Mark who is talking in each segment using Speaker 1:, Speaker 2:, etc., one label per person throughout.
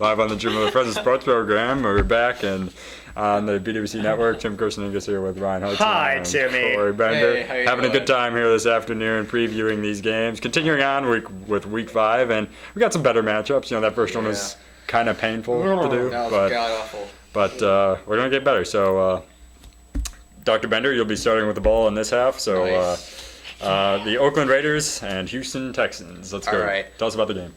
Speaker 1: Live on the Dream of the Present Sports program. We're back and on the BWC network. Tim Kirsten here with Ryan Hudson.
Speaker 2: Hi,
Speaker 1: and
Speaker 2: Timmy.
Speaker 1: Cory Bender.
Speaker 3: Hey, how you
Speaker 1: having
Speaker 3: doing?
Speaker 1: a good time here this afternoon previewing these games. Continuing on with week 5, and we got some better matchups. You know, that first one was kind of painful to do,
Speaker 3: That was god-awful.
Speaker 1: but we're going to get better. So, Dr. Bender, you'll be starting with the ball in this half. So,
Speaker 3: Nice.
Speaker 1: The Oakland Raiders and Houston Texans. Let's go.
Speaker 3: All right.
Speaker 1: Tell us about the game.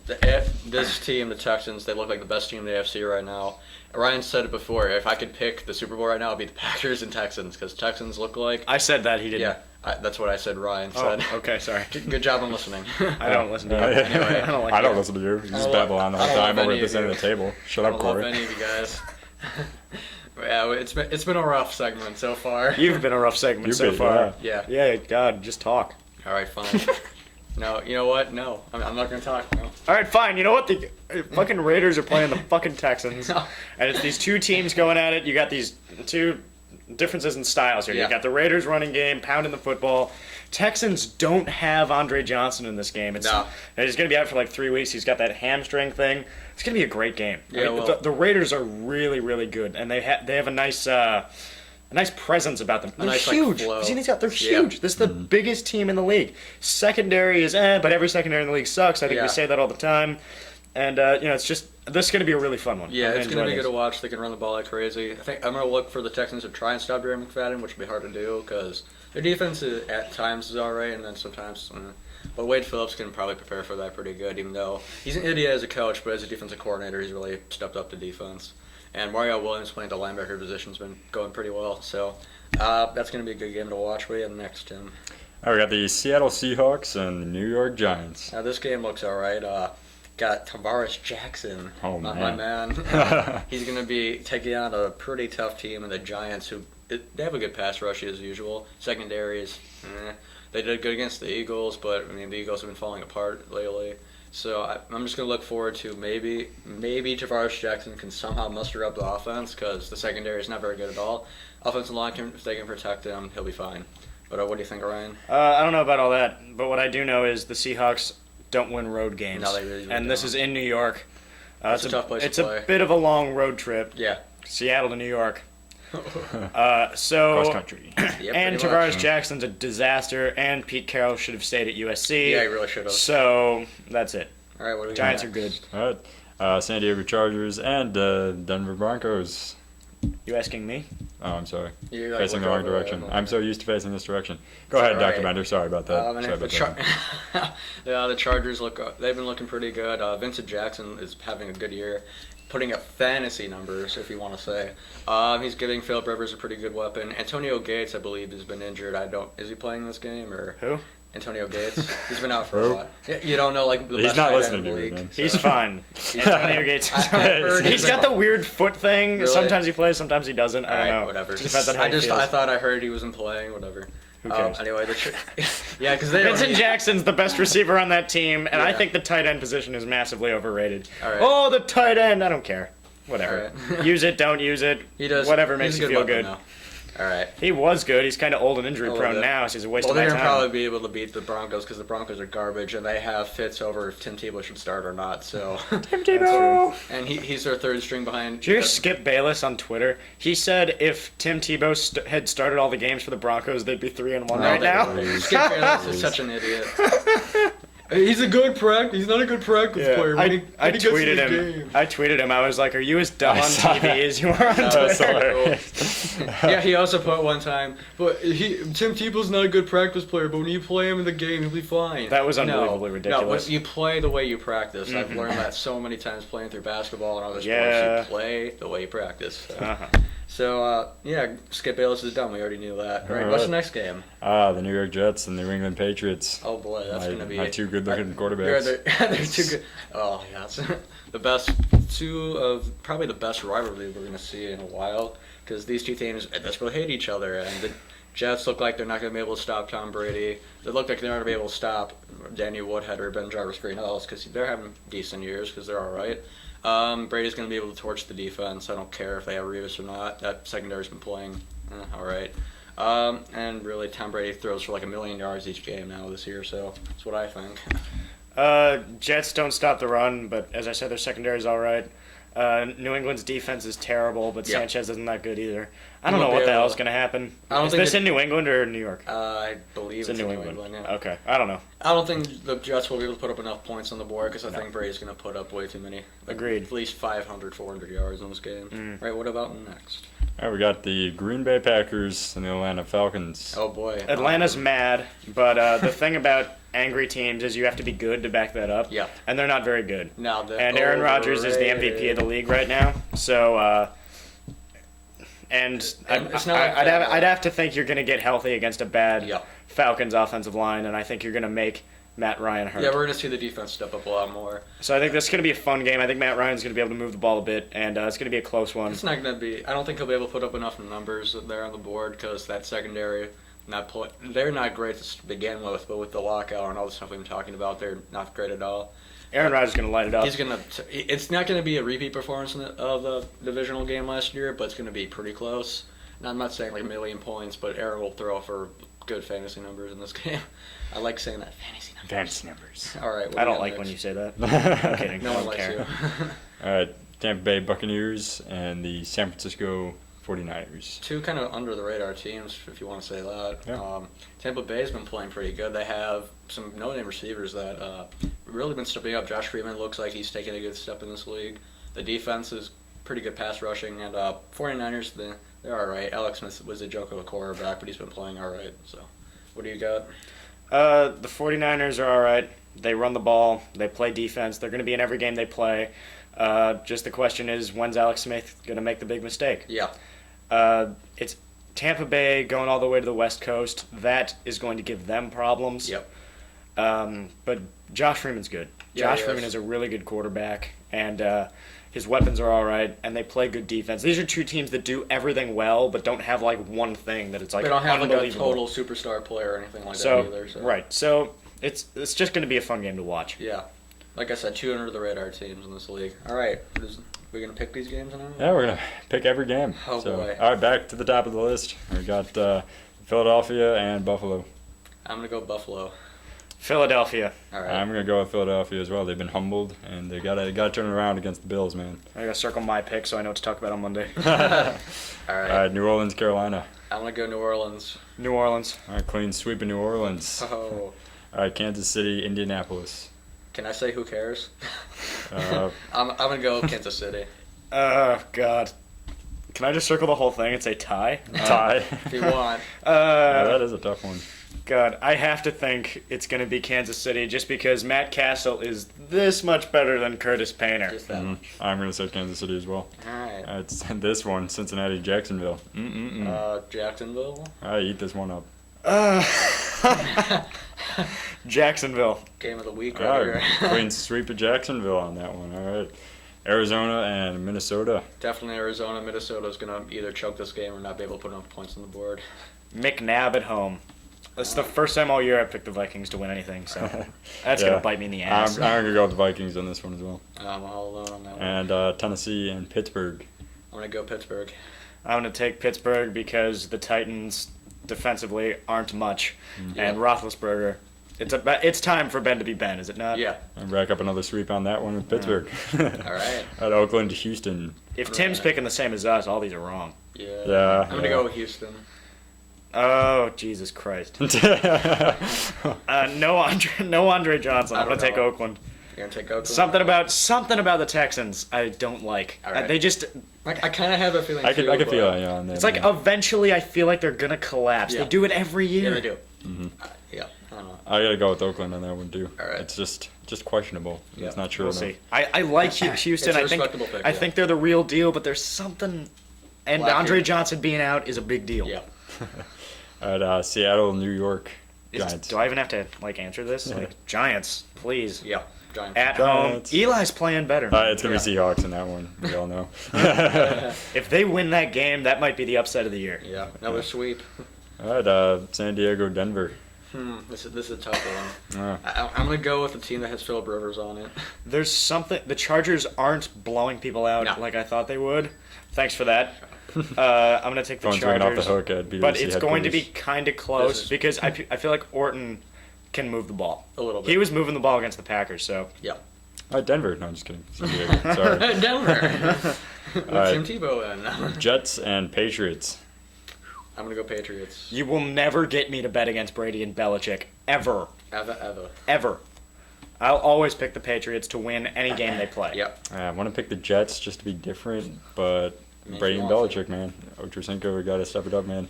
Speaker 3: This team, the Texans, they look like the best team in the AFC right now. Ryan said it before. If I could pick the Super Bowl right now, it'd be the Packers and Texans because Texans look like.
Speaker 2: I said that, he didn't.
Speaker 3: Yeah, that's what I said. Ryan
Speaker 2: Oh,
Speaker 3: said.
Speaker 2: okay, sorry.
Speaker 3: Good job on listening.
Speaker 2: I don't listen to you.
Speaker 3: Anyway,
Speaker 2: I don't like
Speaker 1: I don't
Speaker 2: you.
Speaker 1: listen to you. You just
Speaker 3: don't
Speaker 1: babble
Speaker 3: love-
Speaker 1: on the whole
Speaker 3: I don't
Speaker 1: time
Speaker 3: love
Speaker 1: over
Speaker 3: any
Speaker 1: at this
Speaker 3: of
Speaker 1: end of the
Speaker 3: you.
Speaker 1: table. Shut
Speaker 3: I
Speaker 1: up,
Speaker 3: don't love
Speaker 1: Cory.
Speaker 3: any of you guys. Yeah, it's been a rough segment so far.
Speaker 2: You've been a rough segment
Speaker 1: You've
Speaker 2: so
Speaker 1: been,
Speaker 2: far.
Speaker 3: Yeah.
Speaker 2: Yeah, God, just talk.
Speaker 3: All right, fine. No, you know what? No, I'm not gonna talk. No.
Speaker 2: All right, fine. You know what? The fucking Raiders are playing the fucking Texans.
Speaker 3: No.
Speaker 2: And it's these two teams going at it. You got these two differences in styles here.
Speaker 3: Yeah.
Speaker 2: You got the Raiders running game, pounding the football. Texans don't have Andre Johnson in this game.
Speaker 3: No.
Speaker 2: He's going to be out for like 3 weeks. He's got that hamstring thing. It's going to be a great game.
Speaker 3: Yeah, well-
Speaker 2: the Raiders are really, really good, and they have a nice presence about them. They're
Speaker 3: nice, like,
Speaker 2: huge.
Speaker 3: flow.
Speaker 2: You see these guys? They're
Speaker 3: Yeah.
Speaker 2: huge. This is the biggest team in the league. Secondary is but every secondary in the league sucks. I think
Speaker 3: Yeah.
Speaker 2: we say that all the time. And it's just this is going to be a really fun one.
Speaker 3: Yeah,
Speaker 2: I'm
Speaker 3: it's going to
Speaker 2: enjoying
Speaker 3: be good
Speaker 2: this.
Speaker 3: to watch. They can run the ball like crazy. I think I'm going to look for the Texans to try and stop Jerry McFadden, which will be hard to do because their defense at times is all right, and then sometimes. But Wade Phillips can probably prepare for that pretty good, even though he's an idiot as a coach, but as a defensive coordinator, he's really stepped up to defense. And Mario Williams playing the linebacker position has been going pretty well. So that's going to be a good game to watch. What do you have next, Tim?
Speaker 1: All right, we got the Seattle Seahawks and the New York Giants.
Speaker 3: Now this game looks all right. Got Tavares Jackson,
Speaker 1: Oh,
Speaker 3: my
Speaker 1: man.
Speaker 3: man. He's going to be taking on a pretty tough team in the Giants, who they have a good pass rush as usual. Secondary is, they did good against the Eagles, but I mean the Eagles have been falling apart lately. So I'm just going to look forward to maybe Tavares Jackson can somehow muster up the offense because the secondary is not very good at all. Offensive line, if they can protect him, he'll be fine. But what do you think, Ryan?
Speaker 2: I don't know about all that, but what I do know is the Seahawks don't win road games.
Speaker 3: No, they really
Speaker 2: and this
Speaker 3: don't.
Speaker 2: is in New York.
Speaker 3: It's a tough place to
Speaker 2: It's
Speaker 3: play.
Speaker 2: a bit of a long road trip.
Speaker 3: Yeah.
Speaker 2: Seattle to New York. So
Speaker 1: Cross country.
Speaker 3: Yeah,
Speaker 2: and
Speaker 3: pretty
Speaker 2: Tavares
Speaker 3: much.
Speaker 2: Jackson's a disaster, and Pete Carroll should have stayed at USC.
Speaker 3: Yeah, he really should have.
Speaker 2: So that's it.
Speaker 3: All right, what do we got
Speaker 2: Giants are
Speaker 3: next?
Speaker 2: good.
Speaker 1: All right, San Diego Chargers and Denver Broncos.
Speaker 2: You asking me?
Speaker 1: Oh, I'm sorry.
Speaker 3: You, like,
Speaker 1: Facing the
Speaker 3: look
Speaker 1: wrong
Speaker 3: over
Speaker 1: direction.
Speaker 3: there.
Speaker 1: I'm so used to facing this direction. Go
Speaker 3: It's
Speaker 1: ahead,
Speaker 3: all
Speaker 1: Dr.
Speaker 3: right.
Speaker 1: Bender. Sorry about that.
Speaker 3: And
Speaker 1: Sorry
Speaker 3: the,
Speaker 1: about that.
Speaker 3: yeah, the Chargers they've been looking pretty good. Vincent Jackson is having a good year, putting up fantasy numbers, if you want to say. He's giving Philip Rivers a pretty good weapon. Antonio Gates, I believe, has been injured. Is he playing this game or
Speaker 2: Who?
Speaker 3: Antonio Gates? He's been out for
Speaker 1: Who?
Speaker 3: a while. You don't know like the
Speaker 1: He's
Speaker 3: best
Speaker 1: not
Speaker 3: tight end
Speaker 1: listening
Speaker 3: in the
Speaker 1: to you,
Speaker 3: league.
Speaker 1: man.
Speaker 2: He's fine. Antonio Gates.
Speaker 3: I heard
Speaker 2: He's got the weird foot thing.
Speaker 3: Really?
Speaker 2: Sometimes he plays, sometimes he doesn't. I
Speaker 3: All
Speaker 2: don't
Speaker 3: right,
Speaker 2: know.
Speaker 3: whatever.
Speaker 2: Just depends on how he feels.
Speaker 3: I thought I heard he wasn't playing. Whatever.
Speaker 2: Who cares?
Speaker 3: Anyway, yeah, because they don't
Speaker 2: Vincent
Speaker 3: need-
Speaker 2: Jackson's the best receiver on that team, and I
Speaker 3: Yeah.
Speaker 2: think the tight end position is massively overrated.
Speaker 3: All right.
Speaker 2: Oh, the tight end! I don't care. Whatever.
Speaker 3: All right.
Speaker 2: Use it, don't use it.
Speaker 3: He does.
Speaker 2: Whatever
Speaker 3: he's
Speaker 2: makes
Speaker 3: a
Speaker 2: you feel
Speaker 3: weapon,
Speaker 2: good.
Speaker 3: though. All right.
Speaker 2: He was good. He's kind of old and injury
Speaker 3: A
Speaker 2: prone
Speaker 3: little bit.
Speaker 2: now, so he's a waste
Speaker 3: Well,
Speaker 2: of
Speaker 3: they're
Speaker 2: my
Speaker 3: gonna
Speaker 2: time.
Speaker 3: probably be able to beat the Broncos because the Broncos are garbage, and they have Fitz over if Tim Tebow should start or not. So,
Speaker 2: Tim Tebow!
Speaker 3: and he's their third string behind.
Speaker 2: Did you hear Skip Bayless on Twitter? He said if Tim Tebow had started all the games for the Broncos, they'd be 3-1 right now.
Speaker 3: Skip Bayless is such an idiot. He's a good practice. He's not a good practice player.
Speaker 2: I
Speaker 3: when he gets
Speaker 2: tweeted
Speaker 3: in the
Speaker 2: him.
Speaker 3: game.
Speaker 2: I tweeted him. I was like, "Are you as dumb
Speaker 1: I
Speaker 2: on
Speaker 1: saw
Speaker 2: TV
Speaker 1: that.
Speaker 2: as you are on
Speaker 1: That was
Speaker 2: Twitter?"
Speaker 1: hilarious.
Speaker 3: Yeah, he also put one time, but Tim Tebow's not a good practice player, but when you play him in the game, he'll be fine.
Speaker 2: That was unbelievably
Speaker 3: No,
Speaker 2: ridiculous.
Speaker 3: you play the way you practice. I've
Speaker 2: Mhm.
Speaker 3: learned that so many times playing through basketball and other
Speaker 2: Yeah.
Speaker 3: sports. You play the way you practice. So,
Speaker 2: Uh-huh.
Speaker 3: yeah, Skip Bayless is dumb. We already knew that. All right,
Speaker 1: All
Speaker 3: what's
Speaker 1: right.
Speaker 3: the next game?
Speaker 1: The New York Jets and the New England Patriots.
Speaker 3: Oh boy, that's
Speaker 1: my,
Speaker 3: gonna be
Speaker 1: my two good-looking
Speaker 3: Yeah,
Speaker 1: quarterbacks.
Speaker 3: they're too good. Oh yeah, it's the best probably the best rivalry we're gonna see in a while because these two teams desperately hate each other, and the Jets look like they're not gonna be able to stop Tom Brady. They look like they're not gonna be able to stop Danny Woodhead or Ben Jarvis Greenhouse because they're having decent years because they're all right. Brady's gonna be able to torch the defense. I don't care if they have Revis or not. That secondary's been playing all right. And really, Tom Brady throws for like 1,000,000 yards each game now this year, so that's what I think.
Speaker 2: Jets don't stop the run, but as I said, their secondary is all right. New England's defense is terrible, but
Speaker 3: Yeah.
Speaker 2: Sanchez isn't that good either. I don't
Speaker 3: He
Speaker 2: know
Speaker 3: won't
Speaker 2: what
Speaker 3: be
Speaker 2: the
Speaker 3: able-
Speaker 2: hell is going to happen.
Speaker 3: I don't
Speaker 2: Is
Speaker 3: think
Speaker 2: this
Speaker 3: it-
Speaker 2: in New England or New York?
Speaker 3: I believe
Speaker 2: It's in New England.
Speaker 3: yeah.
Speaker 2: Okay, I don't know.
Speaker 3: I don't think the Jets will be able to put up enough points on the board because I think Brady's going to put up way too many. Like,
Speaker 2: Agreed.
Speaker 3: At least 500, 400 yards in this game. Right, what about next?
Speaker 1: All right, we got the Green Bay Packers and the Atlanta Falcons.
Speaker 3: Oh, boy.
Speaker 2: Atlanta's mad, but the thing about angry teams is you have to be good to back that up.
Speaker 3: Yeah.
Speaker 2: And they're not very good.
Speaker 3: Now the
Speaker 2: And Aaron Rodgers is the MVP of the league right now. So,
Speaker 3: It's not like
Speaker 2: I'd have to think you're going to get healthy against a bad
Speaker 3: Yeah.
Speaker 2: Falcons offensive line, and I think you're going to make Matt Ryan hurt.
Speaker 3: Yeah, we're going to see the defense step up a lot more.
Speaker 2: So I think this is going to be a fun game. I think Matt Ryan's going to be able to move the ball a bit, and it's going to be a close one.
Speaker 3: It's not going to be. I don't think he'll be able to put up enough numbers there on the board because that secondary, they're not great to begin with, but with the lockout and all the stuff we've been talking about, they're not great at all.
Speaker 2: Aaron Rodgers is going to light it up.
Speaker 3: He's gonna. It's not going to be a repeat performance of the divisional game last year, but it's going to be pretty close. And I'm not saying like a million points, but Aaron will throw for good fantasy numbers in this game. I like saying that fantasy numbers.
Speaker 1: Fantasy numbers.
Speaker 3: All right.
Speaker 2: I don't like when you say that. I'm kidding.
Speaker 3: No
Speaker 2: I
Speaker 3: one
Speaker 2: don't
Speaker 3: likes
Speaker 2: care.
Speaker 3: you.
Speaker 1: All right, Tampa Bay Buccaneers and the San Francisco 49ers.
Speaker 3: Two kind of under the radar teams, if you want to say that.
Speaker 1: Yeah.
Speaker 3: Tampa Bay's been playing pretty good. They have some no-name receivers that really been stepping up. Josh Freeman looks like he's taking a good step in this league. The defense is pretty good pass rushing, and 49ers, they're all right. Alex Smith was a joke of a quarterback, but he's been playing all right. So, what do you got?
Speaker 2: The 49ers are all right. They run the ball. They play defense. They're going to be in every game they play. Just the question is, when's Alex Smith going to make the big mistake?
Speaker 3: Yeah.
Speaker 2: It's Tampa Bay going all the way to the West Coast. That is going to give them problems.
Speaker 3: Yep.
Speaker 2: But Josh Freeman's good.
Speaker 3: Yeah,
Speaker 2: Josh
Speaker 3: he
Speaker 2: Freeman
Speaker 3: is.
Speaker 2: is a really good quarterback, and his weapons are all right, and they play good defense. These are two teams that do everything well, but don't have like one thing that it's like
Speaker 3: They don't have like a
Speaker 2: unbelievable.
Speaker 3: total superstar player or anything like
Speaker 2: So
Speaker 3: that either. So.
Speaker 2: right, so it's just going to be a fun game to watch.
Speaker 3: Yeah. Like I said, two under the radar teams in this league. All right. We're going to pick these games now?
Speaker 1: Yeah, we're going to pick every game.
Speaker 3: Oh, boy.
Speaker 1: All right, back to the top of the list. We got Philadelphia and Buffalo.
Speaker 3: I'm going to go Buffalo.
Speaker 2: Philadelphia.
Speaker 3: All right.
Speaker 1: I'm going to go with Philadelphia as well. They've been humbled, and they got to turn it around against the Bills, man.
Speaker 2: I got to circle my pick so I know what to talk about on Monday.
Speaker 3: All
Speaker 1: All
Speaker 3: right.
Speaker 1: right, New Orleans, Carolina.
Speaker 3: I'm going to go New Orleans.
Speaker 2: New Orleans.
Speaker 1: All right, clean sweep in New Orleans.
Speaker 3: Oh.
Speaker 1: All right, Kansas City, Indianapolis.
Speaker 3: Can I say who cares?
Speaker 1: Uh,
Speaker 3: I'm going to go Kansas City.
Speaker 2: Oh, God. Can I just circle the whole thing and say tie?
Speaker 1: tie.
Speaker 3: If you want.
Speaker 1: Yeah, that is a tough one.
Speaker 2: God, I have to think it's going to be Kansas City just because Matt Castle is this much better than Curtis Painter.
Speaker 3: Just that
Speaker 1: Mhm.
Speaker 3: much.
Speaker 1: I'm going to say Kansas City as well.
Speaker 3: All right.
Speaker 1: It's this one, Cincinnati, Jacksonville.
Speaker 3: Jacksonville.
Speaker 1: All right, eat this one up.
Speaker 2: Jacksonville.
Speaker 3: Game of the week
Speaker 1: All
Speaker 3: right
Speaker 1: right,
Speaker 3: here.
Speaker 1: clean sweep of Jacksonville on that one. All right, Arizona and Minnesota.
Speaker 3: Definitely Arizona. Minnesota's going to either choke this game or not be able to put enough points on the board.
Speaker 2: McNabb at home. That's the first time all year I've picked the Vikings to win anything, so that's
Speaker 1: Yeah.
Speaker 2: going to bite me in the
Speaker 1: I'm
Speaker 2: ass.
Speaker 1: going to go with the Vikings on this one as well.
Speaker 3: I'm all alone on that one.
Speaker 1: And Tennessee and Pittsburgh.
Speaker 3: I'm going to go Pittsburgh.
Speaker 2: I'm going to take Pittsburgh because the Titans defensively aren't much,
Speaker 3: Yeah.
Speaker 2: and Roethlisberger. It's time for Ben to be Ben, is it not?
Speaker 3: Yeah.
Speaker 1: And rack up another sweep on that one with Pittsburgh.
Speaker 3: All right.
Speaker 1: At Oakland to Houston.
Speaker 2: If Tim's picking the same as us, all these are wrong.
Speaker 3: Yeah.
Speaker 1: Yeah,
Speaker 3: I'm going to
Speaker 1: yeah.
Speaker 3: go with Houston.
Speaker 2: Oh, Jesus Christ. No Andre Johnson. I'm
Speaker 3: I
Speaker 2: going
Speaker 3: don't
Speaker 2: to take
Speaker 3: know.
Speaker 2: Oakland.
Speaker 3: You're going to take Oakland?
Speaker 2: Something about the Texans I don't like.
Speaker 3: All right.
Speaker 2: They just
Speaker 3: I kind of have a feeling
Speaker 1: I could
Speaker 3: too,
Speaker 1: feel
Speaker 3: but-
Speaker 1: it, yeah, on that.
Speaker 2: it's like
Speaker 1: man.
Speaker 2: eventually I feel like they're going to collapse.
Speaker 3: Yeah.
Speaker 2: They do it every year.
Speaker 3: Yeah, they do.
Speaker 1: Mhm.
Speaker 3: Yeah. I don't know.
Speaker 1: I gotta go with Oakland on that one too.
Speaker 3: All right.
Speaker 1: It's just questionable.
Speaker 3: Yeah.
Speaker 1: It's not sure
Speaker 2: We'll
Speaker 1: enough.
Speaker 2: see. I like Houston.
Speaker 3: It's a
Speaker 2: I think
Speaker 3: respectable pick,
Speaker 2: I
Speaker 3: yeah.
Speaker 2: think they're the real deal, but there's something and
Speaker 3: Lacking.
Speaker 2: Andre Johnson being out is a big deal.
Speaker 3: Yeah.
Speaker 1: At Seattle, New York,
Speaker 2: Is-
Speaker 1: Giants.
Speaker 2: do I even have to answer this?
Speaker 1: Yeah.
Speaker 2: Like Giants, please.
Speaker 3: Yeah. Giants.
Speaker 2: At
Speaker 1: Giants.
Speaker 2: home. Eli's playing better.
Speaker 1: It's gonna be Seahawks in that one. We all know.
Speaker 2: If they win that game, that might be the upset of the year.
Speaker 3: Yeah. Another sweep.
Speaker 1: All right, San Diego, Denver.
Speaker 3: This is a tough one.
Speaker 1: Uh,
Speaker 3: I'm going to go with the team that has Philip Rivers on it.
Speaker 2: There's something. The Chargers aren't blowing people out
Speaker 3: No.
Speaker 2: like I thought they would. Thanks for that. I'm gonna take the
Speaker 1: phone's ringing
Speaker 2: Chargers.
Speaker 1: off the hook at BYC
Speaker 2: But it's going to be
Speaker 1: headquarters.
Speaker 2: kind of close
Speaker 3: This is-
Speaker 2: because I feel like Orton can move the ball.
Speaker 3: A little bit.
Speaker 2: He was moving the ball against the Packers, so
Speaker 3: Yeah.
Speaker 1: Denver. No, I'm just kidding. San Diego. Sorry.
Speaker 3: Denver. With
Speaker 1: right.
Speaker 3: Tim Tebow in.
Speaker 1: Jets and Patriots.
Speaker 3: I'm gonna go Patriots.
Speaker 2: You will never get me to bet against Brady and Belichick ever.
Speaker 3: Ever.
Speaker 2: I'll always pick the Patriots to win any game they play.
Speaker 3: Yep.
Speaker 1: I want to pick the Jets just to be different, but
Speaker 3: Makes
Speaker 1: Brady
Speaker 3: you
Speaker 1: and
Speaker 3: want
Speaker 1: Belichick, man. Ochocinco, we got to step it up, man.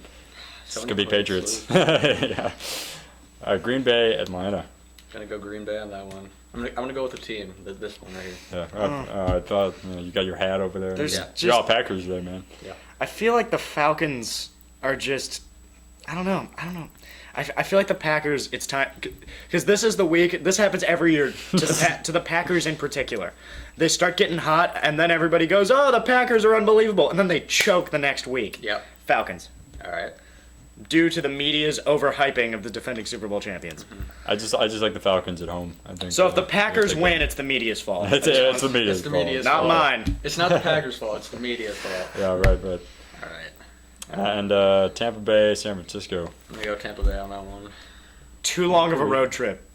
Speaker 1: It's
Speaker 3: So
Speaker 1: going to be
Speaker 3: many
Speaker 1: Patriots.
Speaker 3: points
Speaker 1: yeah. Green Bay, Atlanta.
Speaker 3: Gonna go Green Bay on that one. I'm gonna go with the team. This one right here.
Speaker 1: Yeah. I thought you got your hat over there.
Speaker 2: There's
Speaker 3: Yeah.
Speaker 1: You're all Packers there, man.
Speaker 2: I feel like the Falcons are just. I don't know. I feel like the Packers. It's time because this is the week. This happens every year to to the Packers in particular. They start getting hot, and then everybody goes, "Oh, the Packers are unbelievable," and then they choke the next week.
Speaker 3: Yep.
Speaker 2: Falcons,
Speaker 3: All right.
Speaker 2: due to the media's overhyping of the defending Super Bowl champions.
Speaker 1: I just like the Falcons at home. I think.
Speaker 2: So if the Packers win, it's the media's fault.
Speaker 1: it's the media's
Speaker 3: It's the
Speaker 1: fault.
Speaker 3: media's
Speaker 2: Not
Speaker 3: fault.
Speaker 2: mine.
Speaker 3: It's not the Packers' fault. It's the media's fault.
Speaker 1: Yeah, right.
Speaker 3: All right.
Speaker 1: And Tampa Bay, San Francisco.
Speaker 3: I'm gonna go Tampa Bay on that one.
Speaker 2: Too long of a road trip.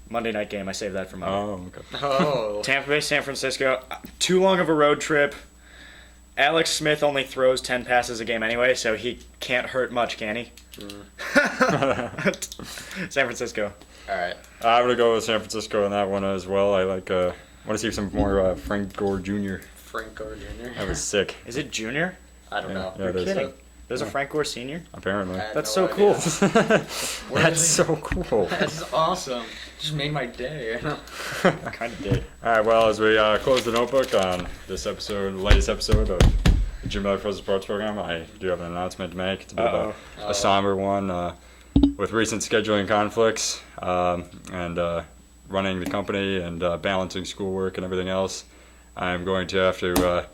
Speaker 2: Monday night game. I saved that for Monday.
Speaker 1: Oh, okay.
Speaker 3: Oh.
Speaker 2: Tampa Bay, San Francisco. Too long of a road trip. Alex Smith only throws 10 passes a game anyway, so he can't hurt much, can he? San Francisco.
Speaker 3: All right.
Speaker 1: I'm gonna go with San Francisco on that one as well. I like. Want to see some more Frank Gore Jr.
Speaker 3: Frank Gore Jr.
Speaker 1: That was sick.
Speaker 2: Is it Junior?
Speaker 3: I don't know.
Speaker 1: Yeah,
Speaker 2: You're
Speaker 1: it is.
Speaker 2: kidding. There's a Frank Gore Senior?
Speaker 1: Apparently.
Speaker 3: I had
Speaker 2: That's
Speaker 3: no
Speaker 2: so
Speaker 3: idea.
Speaker 2: cool.
Speaker 1: That's so cool.
Speaker 3: That's awesome. Just made my day.
Speaker 2: Kind of did.
Speaker 1: All right, well, as we close the notebook on this episode, the latest episode of the Jim Miller Frozen Sports Program, I do have an announcement to make. It's a bit of a somber one. With recent scheduling conflicts and running the company and balancing schoolwork and everything else, I'm going to have to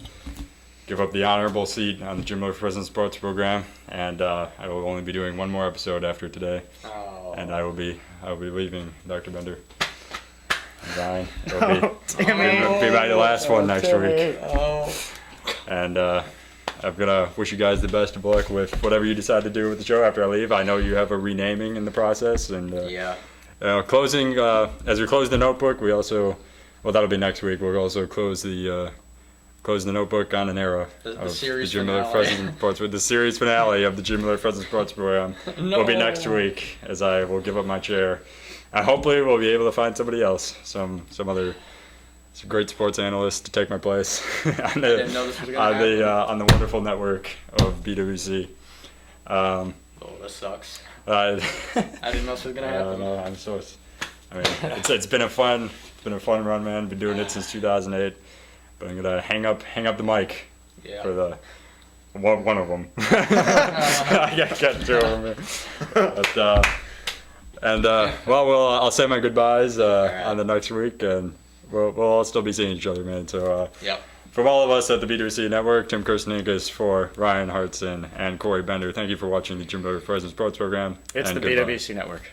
Speaker 1: give up the honorable seat on the Jim Miller Frozen Sports Program, and I will only be doing one more episode after today,
Speaker 3: Oh.
Speaker 1: and I will be leaving, Dr. Bender. I'm dying. It'll be,
Speaker 2: Damn
Speaker 1: be my last one next week.
Speaker 3: Oh.
Speaker 1: And I'm gonna wish you guys the best of luck with whatever you decide to do with the show after I leave. I know you have a renaming in the process, and
Speaker 3: Yeah.
Speaker 1: closing as we close the notebook, we also, well, that'll be next week. We'll also close the notebook on an era
Speaker 3: The
Speaker 1: of
Speaker 3: series
Speaker 1: the Jim Miller
Speaker 3: finale.
Speaker 1: Frozen Sports, with the series finale of the Jim Miller Frozen Sports Program. Will be next
Speaker 3: No.
Speaker 1: week, as I will give up my chair. And hopefully we'll be able to find somebody else, some great sports analyst to take my place on
Speaker 3: didn't know this was gonna
Speaker 1: on the wonderful network of BWC.
Speaker 3: Oh, that sucks.
Speaker 1: I
Speaker 3: I didn't know this was gonna happen.
Speaker 1: I'm so. I mean, it's been a fun run, man. Been doing it since 2008, but I'm gonna hang up the mic
Speaker 3: Yeah.
Speaker 1: for the one of them. I got two of them. But I'll say my goodbyes on the next week, and we'll all still be seeing each other, man. So
Speaker 3: Yep.
Speaker 1: from all of us at the B2C Network, Tim Kirsteninkas for Ryan Hartson and Cory Bender, thank you for watching the Jim Miller Frozen Sports Program.
Speaker 2: It's
Speaker 1: and
Speaker 2: the
Speaker 1: goodbye.
Speaker 2: BWC Network.